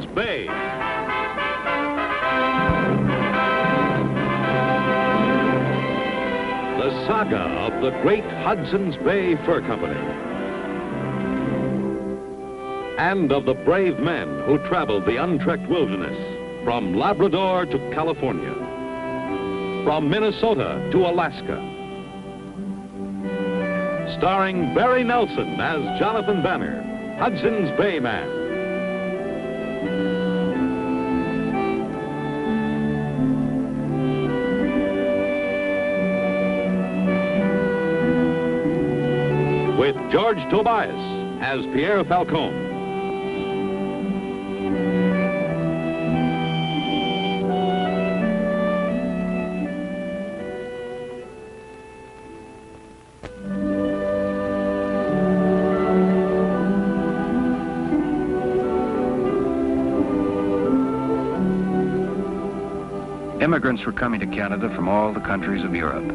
Hudson's Bay. The saga of the great Hudson's Bay Fur Company. And of the brave men who traveled the untrekked wilderness from Labrador to California, from Minnesota to Alaska. Starring Barry Nelson as Jonathan Banner, Hudson's Bay Man. With George Tobias as Pierre Falcon. Immigrants were coming to Canada from all the countries of Europe.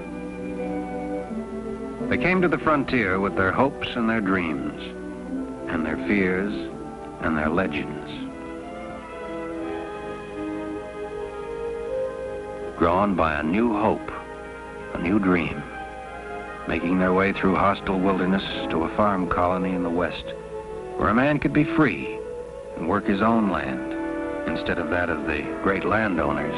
They came to the frontier with their hopes and their dreams, and their fears and their legends. Drawn by a new hope, a new dream, making their way through hostile wilderness to a farm colony in the West, where a man could be free and work his own land instead of that of the great landowners.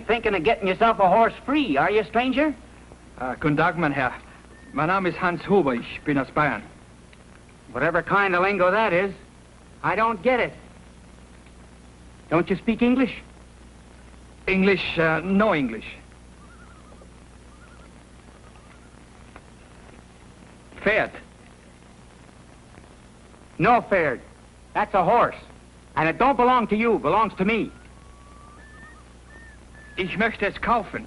Thinking of getting yourself a horse free, are you, stranger? Guten Tag, mein Herr. Mein Name ist Hans Huber. Ich bin aus Bayern. Whatever kind of lingo that is, I don't get it. Don't you speak English? English, no English. Pferd. No, Pferd. That's a horse. And it don't belong to you, it belongs to me. Ich möchte es kaufen.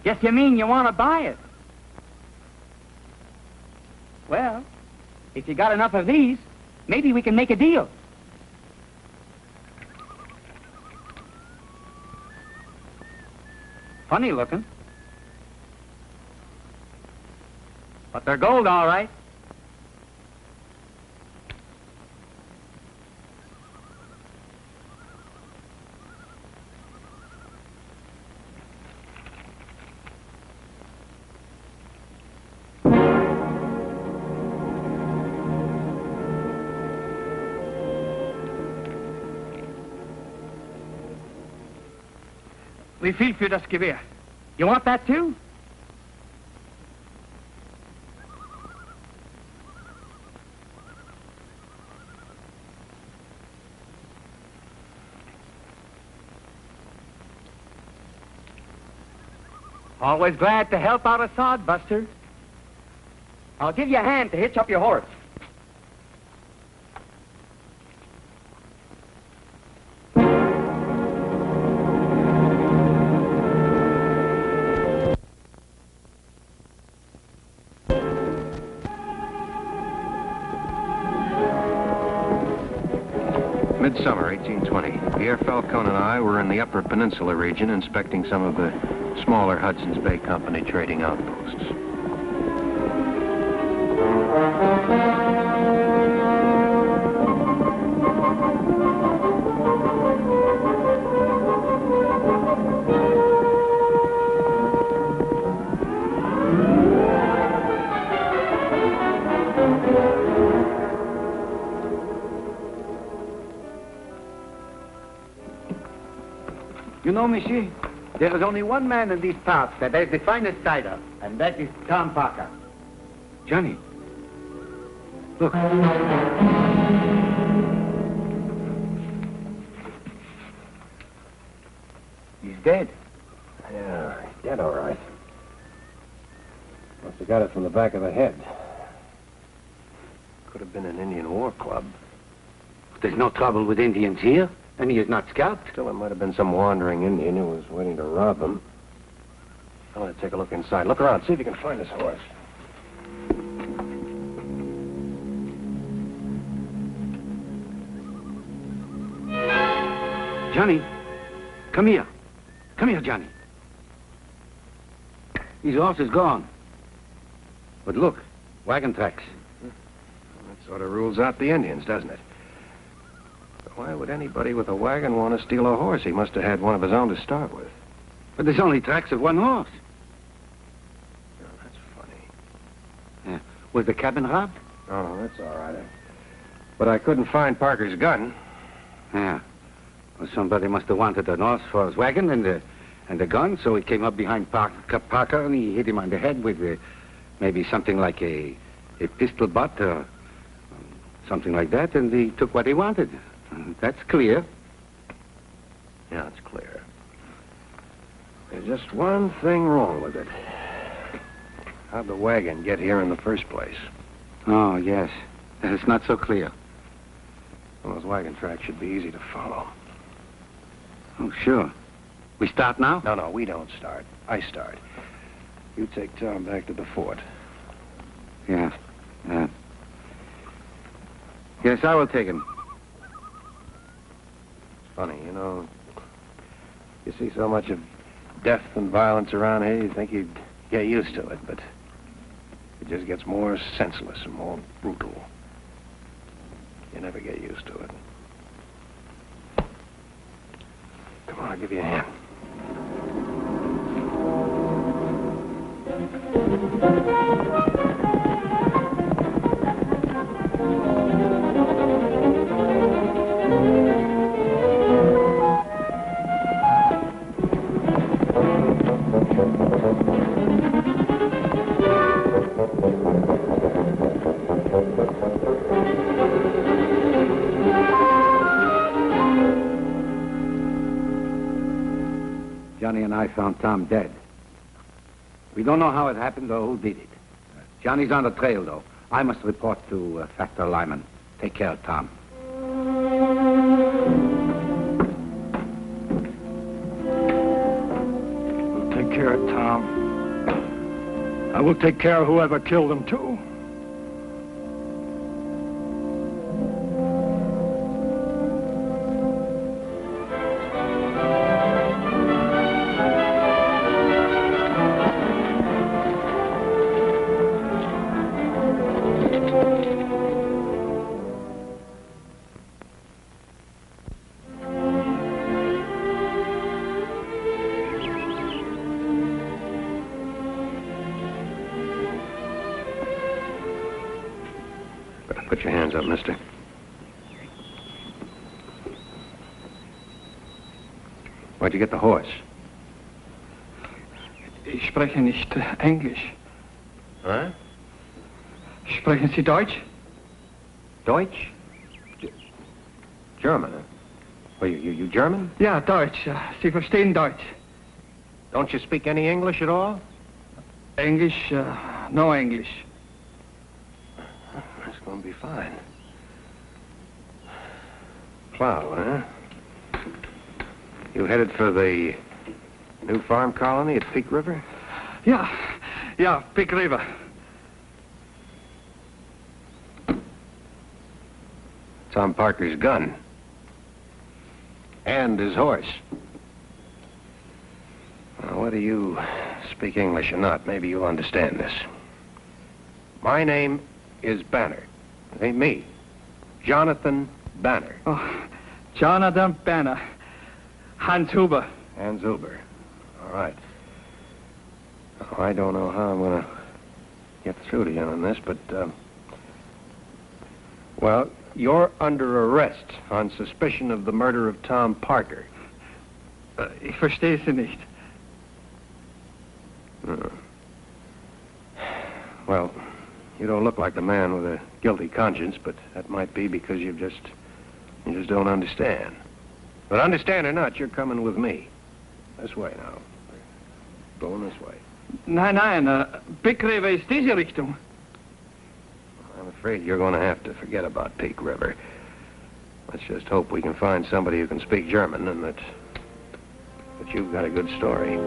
Guess you mean you want to buy it. Well, if you got enough of these, maybe we can make a deal. Funny looking. But they're gold, all right. Wie viel für das Gewehr? You want that too? Always glad to help out a sodbuster. I'll give you a hand to hitch up your horse. Midsummer 1820, Pierre Falcon and I were in the Upper Peninsula region inspecting some of the smaller Hudson's Bay Company trading outposts. You know, monsieur, there is only one man in these parts that has the finest cider, and that is Tom Parker. Johnny, look. He's dead. Yeah, he's dead, all right. Must have got it from the back of the head. Could have been an Indian war club. There's no trouble with Indians here, and he is not scalped. Still, it might have been some wandering Indian who was waiting to rob them. I want to take a look inside. Look around, see if you can find his horse. Johnny, come here. Come here, Johnny. His horse is gone. But look, wagon tracks. That sort of rules out the Indians, doesn't it? But why would anybody with a wagon want to steal a horse? He must have had one of his own to start with. But there's only tracks of one horse. Oh, that's funny. Yeah. Was the cabin robbed? Oh, that's all right. But I couldn't find Parker's gun. Yeah. Well, somebody must have wanted an horse for his wagon and the gun, so he came up behind Parker and he hit him on the head with maybe something like a pistol butt or something like that, and he took what he wanted. That's clear. Yeah, it's clear. There's just one thing wrong with it. How'd the wagon get here in the first place? Oh, yes. It's not so clear. Well, those wagon tracks should be easy to follow. Oh, sure. We start now? No, we don't start. I start. You take Tom back to the fort. Yeah. Yes, I will take him. It's funny, you know. You see so much of death and violence around here, you think you'd get used to it, but it just gets more senseless and more brutal. You never get used to it. Come on, I'll give you a hand. Johnny and I found Tom dead. We don't know how it happened or who did it. Johnny's on the trail, though. I must report to Factor Lyman. Take care of Tom. We'll take care of Tom. I will take care of whoever killed him, too. Put your hands up, mister. Where'd you get the horse? Ich spreche nicht Englisch. Huh? Sprechen Sie Deutsch? Deutsch? German, huh? Well, you German? Ja, Deutsch. Sie verstehen Deutsch. Don't you speak any English at all? English? No English. That's going to be fine. Plow, huh? You headed for the new farm colony at Peak River? Yeah, Peak River. Tom Parker's gun. And his horse. Well, whether you speak English or not, maybe you'll understand this. My name is Banner. It ain't me. Jonathan Banner. Oh, Jonathan Banner. Hans Huber. Hans Huber. All right. Oh, I don't know how I'm going to get through to you on this, but, well, you're under arrest on suspicion of the murder of Tom Parker. Ich verstehe Sie nicht. Well, you don't look like the man with a guilty conscience, but that might be because you just don't understand. But understand or not, you're coming with me. This way now. Going this way. Nein, Big River ist diese Richtung. I'm afraid you're going to have to forget about Peak River. Let's just hope we can find somebody who can speak German and that you've got a good story.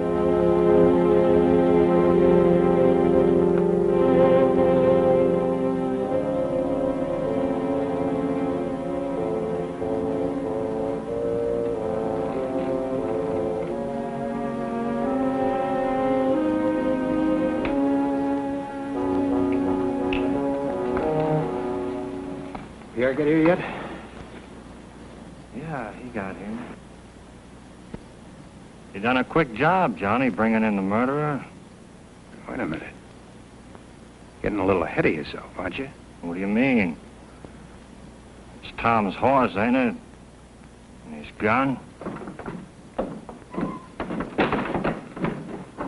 Pierre get here yet? Yeah, he got here. You done a quick job, Johnny, bringing in the murderer. Wait a minute. Getting a little ahead of yourself, aren't you? What do you mean? It's Tom's horse, ain't it? And his gun?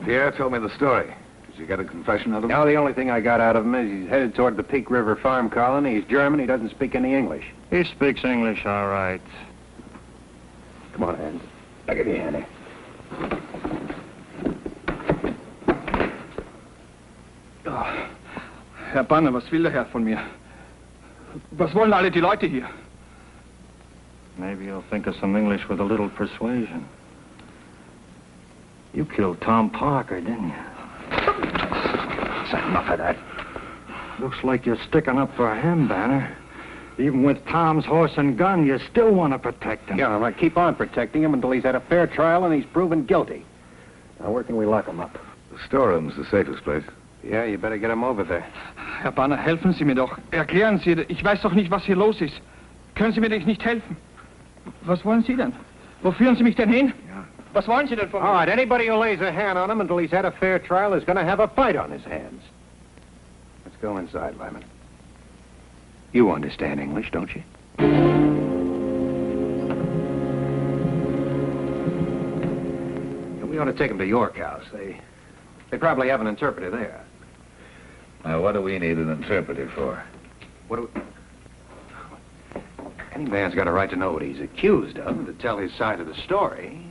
Pierre told me the story. Did you get a confession out of him? No, the only thing I got out of him is he's headed toward the Peak River farm colony. He's German. He doesn't speak any English. He speaks English, all right. Come on, Andy. I'll give you a hand. Ja. Herr Banner, was will der Herr von mir? Was wollen alle die Leute hier? Maybe you'll think of some English with a little persuasion. You killed Tom Parker, didn't you? That's enough of that. Looks like you're sticking up for him, Banner. Even with Tom's horse and gun, you still want to protect him. Yeah, I'm going to keep on protecting him until he's had a fair trial and he's proven guilty. Now, where can we lock him up? The storeroom's the safest place. Yeah, you better get him over there. Herr Banner, helfen Sie mir doch. Erklären Sie, ich weiß doch nicht, was hier los ist. Können Sie mir nicht helfen? Was wollen Sie denn? Wo führen Sie mich denn hin? Ja. Was wollen Sie denn von mir? All right, anybody who lays a hand on him until he's had a fair trial is going to have a fight on his hands. Let's go inside, Lyman. You understand English, don't you? We ought to take him to York House. They probably have an interpreter there. Now, what do we need an interpreter for? Any man's got a right to know what he's accused of and to tell his side of the story.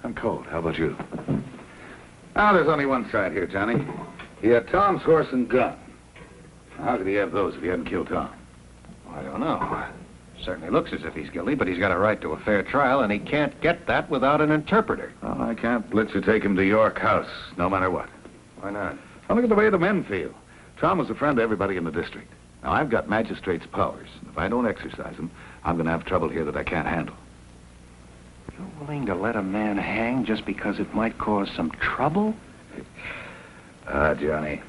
I'm cold. How about you? Now, there's only one side here, Johnny. He had Tom's horse and gun. How could he have those if he hadn't killed Tom? I don't know. Certainly looks as if he's guilty, but he's got a right to a fair trial, and he can't get that without an interpreter. Well, I can't blitz or take him to York House, no matter what. Why not? Well, look at the way the men feel. Tom was a friend to everybody in the district. Now, I've got magistrate's powers. If I don't exercise them, I'm going to have trouble here that I can't handle. You're willing to let a man hang just because it might cause some trouble? Johnny,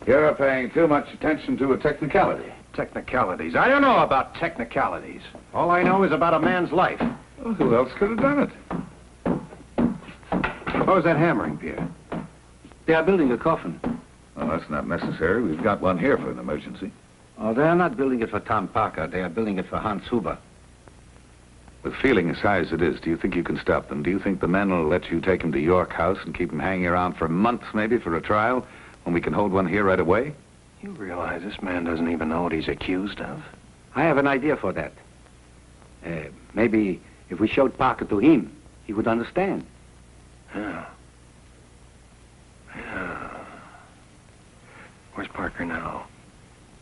you're paying too much attention to a technicality. Technicalities. I don't know about technicalities. All I know is about a man's life. Well, who else could have done it? What was that hammering, Pierre? They are building a coffin. Well, that's not necessary. We've got one here for an emergency. Oh, they are not building it for Tom Parker. They are building it for Hans Huber. With feeling as high as it is, do you think you can stop them? Do you think the men will let you take him to York House and keep him hanging around for months, maybe, for a trial, when we can hold one here right away? You realize this man doesn't even know what he's accused of? I have an idea for that. Maybe if we showed Parker to him, he would understand. Yeah. Where's Parker now?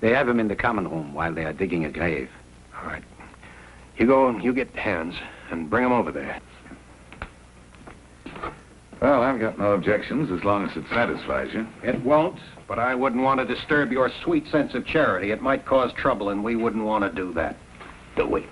They have him in the common room while they are digging a grave. All right. You go and you get hands and bring him over there. Well, I've got no objections as long as it satisfies you. It won't, but I wouldn't want to disturb your sweet sense of charity. It might cause trouble, and we wouldn't want to do that, do we?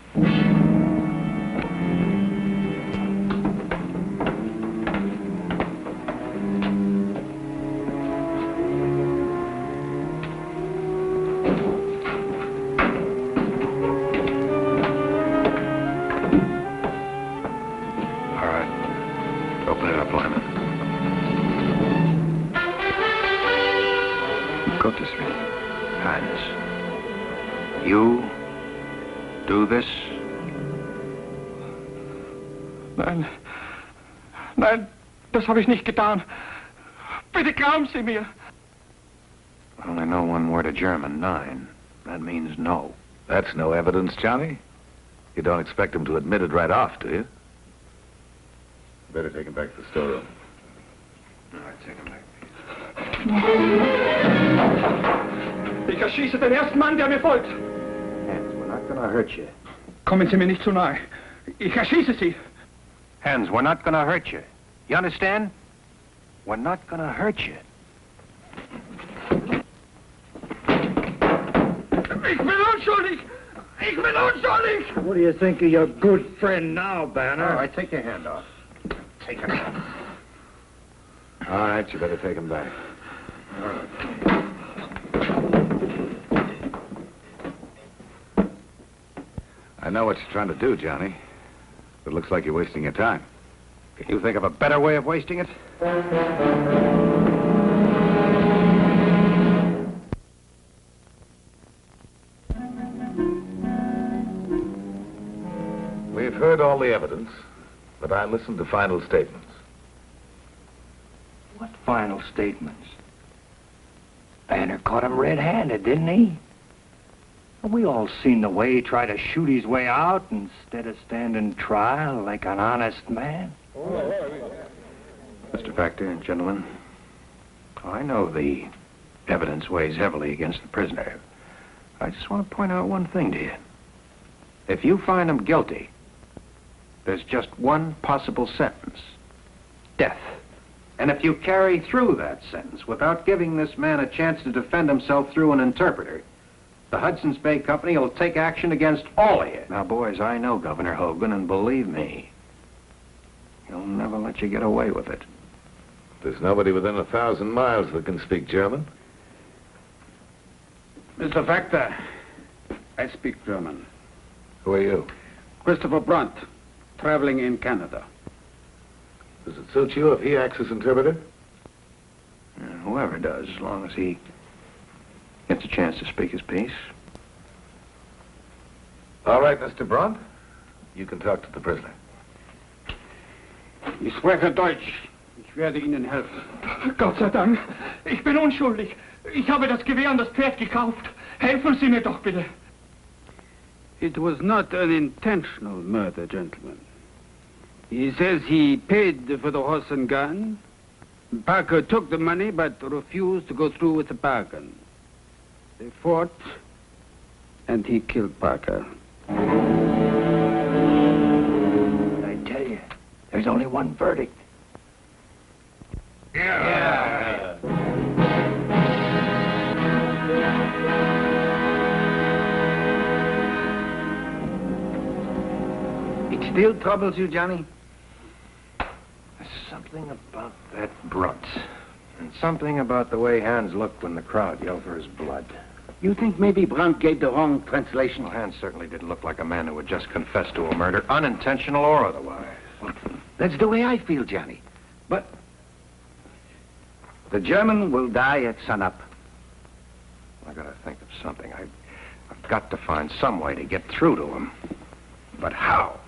Nein. Nein, das habe ich nicht getan. Bitte glauben Sie mir. I only know one word of German, 9. That means no. That's no evidence, Johnny. You don't expect him to admit it right off, do you? Better take him back to the storeroom. All right, take him back. Ich erschieße den ersten Mann, der mir folgt. Hans, we're not gonna hurt you. Kommen Sie mir nicht zu nahe. Ich erschieße Sie. Hans, we're not gonna hurt you. You understand? We're not gonna hurt you. Ich bin unschuldig! Ich bin unschuldig! What do you think of your good friend now, Banner? All right, take your hand off. Take it off. All right, you better take him back. I know what you're trying to do, Johnny. But it looks like you're wasting your time. Can you think of a better way of wasting it? We've heard all the evidence, but I listened to final statements. What final statements? Banner caught him red-handed, didn't he? We all seen the way he tried to shoot his way out instead of standing trial like an honest man. Mr. Factor, gentlemen, I know the evidence weighs heavily against the prisoner. I just want to point out one thing to you. If you find him guilty, there's just one possible sentence: death. And if you carry through that sentence without giving this man a chance to defend himself through an interpreter, the Hudson's Bay Company will take action against all of you. Now, boys, I know Governor Hogan, and believe me, he'll never let you get away with it. There's nobody within 1,000 miles that can speak German. Mr. Factor, I speak German. Who are you? Christopher Brunt, traveling in Canada. Does it suit you if he acts as interpreter? Whoever does, as long as he gets a chance to speak his piece. All right, Mr. Brunt. You can talk to the prisoner. Ich spreche Deutsch. Ich werde Ihnen helfen. Gott sei Dank. Ich bin unschuldig. Ich habe das Gewehr und das Pferd gekauft. Helfen Sie mir doch bitte. It was not an intentional murder, gentlemen. He says he paid for the horse and gun. Parker took the money but refused to go through with the bargain. They fought, and he killed Parker. I tell you, there's only one verdict. Yeah. It still troubles you, Johnny? There's something about that Brunt, and something about the way Hans looked when the crowd yelled for his blood. You think maybe Brunt gave the wrong translation? Well, Hans certainly didn't look like a man who would just confess to a murder, unintentional or otherwise. That's the way I feel, Johnny. But the German will die at sunup. I gotta think of something. I've got to find some way to get through to him. But how?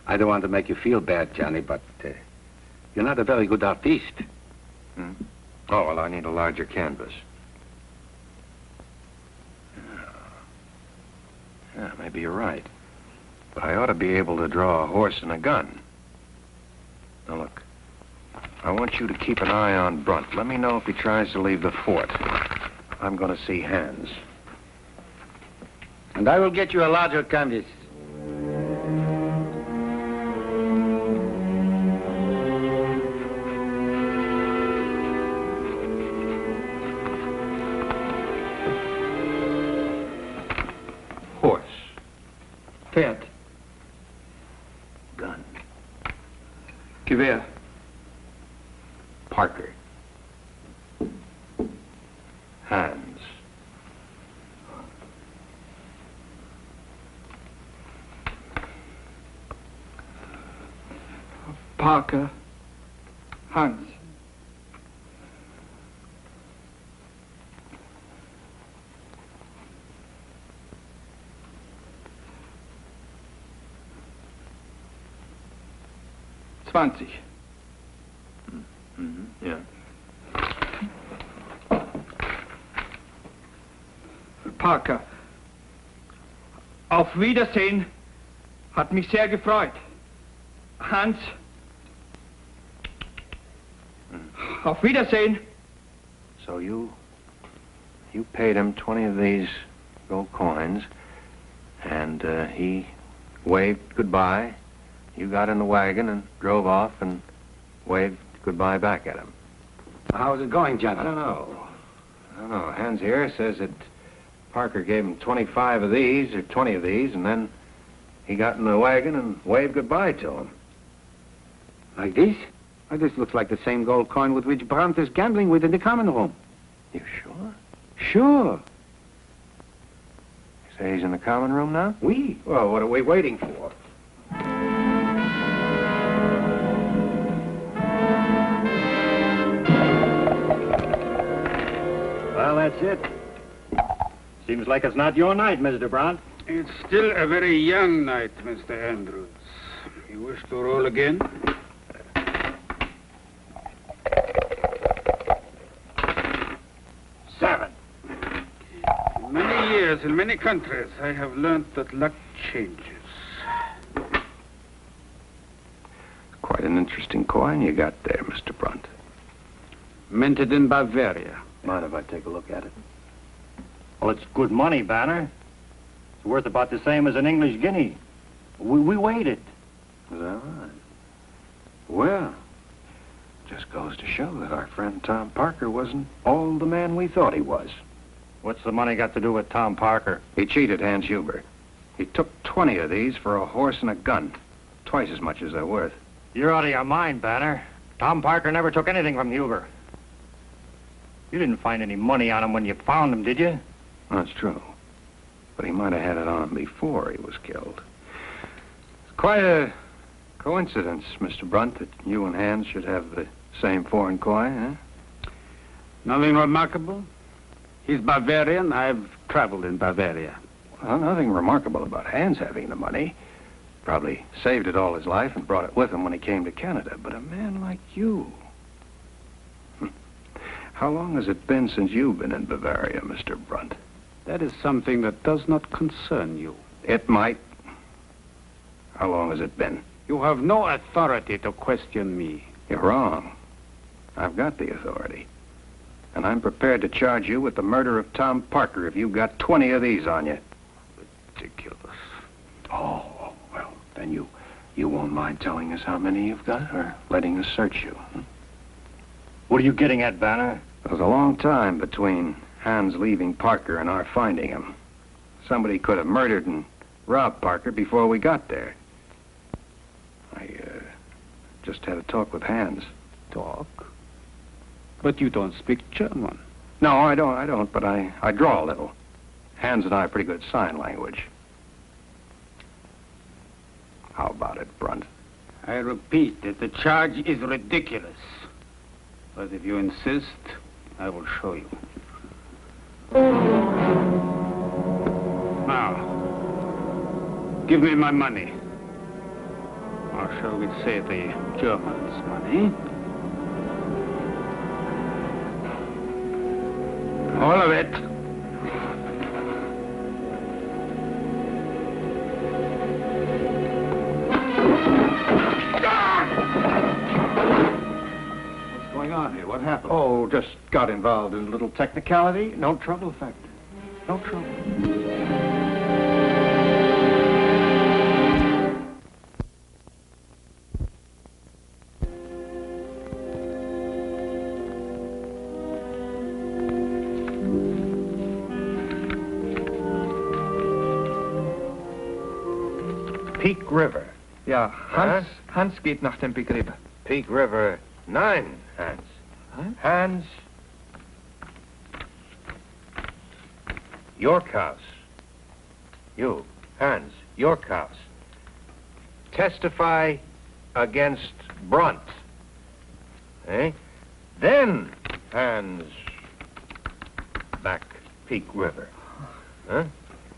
I don't want to make you feel bad, Johnny, but you're not a very good artiste. Hmm? Oh, well, I need a larger canvas. Yeah, maybe you're right. But I ought to be able to draw a horse and a gun. Now, look, I want you to keep an eye on Brunt. Let me know if he tries to leave the fort. I'm going to see Hans. And I will get you a larger canvas. Horse. Pferd. Gun. Gewehr. Parker. Hans. Parker. Hans. 20. Ja. Parker, auf Wiedersehen. Hat mich sehr gefreut. Hans, auf Wiedersehen. So you paid him 20 of these gold coins, and he waved goodbye. You got in the wagon and drove off and waved goodbye back at him. How's it going, I gentlemen? don't know. Hans here says that Parker gave him 25 of these, or 20 of these, and then he got in the wagon and waved goodbye to him. Like this? Well, this looks like the same gold coin with which Brandt is gambling with in the common room. You sure? Sure. You say he's in the common room now? Oui. Well, what are we waiting for? Well, that's it. Seems like it's not your night, Mr. Brandt. It's still a very young night, Mr. Andrews. You wish to roll again? Seven. In many years, in many countries, I have learned that luck changes. Quite an interesting coin you got there, Mr. Brandt. Minted in Bavaria. Mind if I take a look at it? Well, it's good money, Banner. It's worth about the same as an English guinea. We waited. Is that right? Well, just goes to show that our friend Tom Parker wasn't all the man we thought he was. What's the money got to do with Tom Parker? He cheated Hans Huber. He took 20 of these for a horse and a gun. Twice as much as they're worth. You're out of your mind, Banner. Tom Parker never took anything from Huber. You didn't find any money on him when you found him, did you? That's true. But he might have had it on him before he was killed. It's quite a coincidence, Mr. Brandt, that you and Hans should have the same foreign coin, eh? Nothing remarkable. He's Bavarian. I've traveled in Bavaria. Well, nothing remarkable about Hans having the money. Probably saved it all his life and brought it with him when he came to Canada. But a man like you... How long has it been since you've been in Bavaria, Mr. Brandt? That is something that does not concern you. It might. How long has it been? You have no authority to question me. You're wrong. I've got the authority. And I'm prepared to charge you with the murder of Tom Parker if you've got 20 of these on you. Ridiculous. Oh, well, then you won't mind telling us how many you've got or letting us search you. Hmm? What are you getting at, Banner? There was a long time between Hans leaving Parker and our finding him. Somebody could have murdered and robbed Parker before we got there. I just had a talk with Hans. Talk? But you don't speak German. No, I don't, but I draw a little. Hans and I have pretty good sign language. How about it, Brandt? I repeat that the charge is ridiculous. But if you insist, I will show you. Now, give me my money. Or shall we say the Germans' money? All of it. What's going on here? What happened? Oh, just got involved in a little technicality. No trouble, Factor. No trouble. Peak River. Ja, Hans geht nach dem Big River. Peak River 9, Hans. Huh? Hans. York House. You, Hans, York House. Testify against Brandt. Eh? Then, Hans, back Peak River. Huh?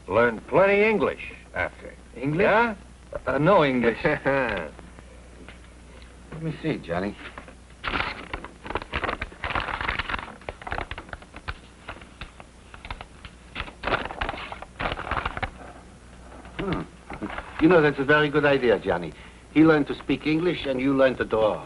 Learn plenty English after. English? Yeah? No English. Let me see, Johnny. You know, that's a very good idea, Johnny. He learned to speak English, and you learned to draw.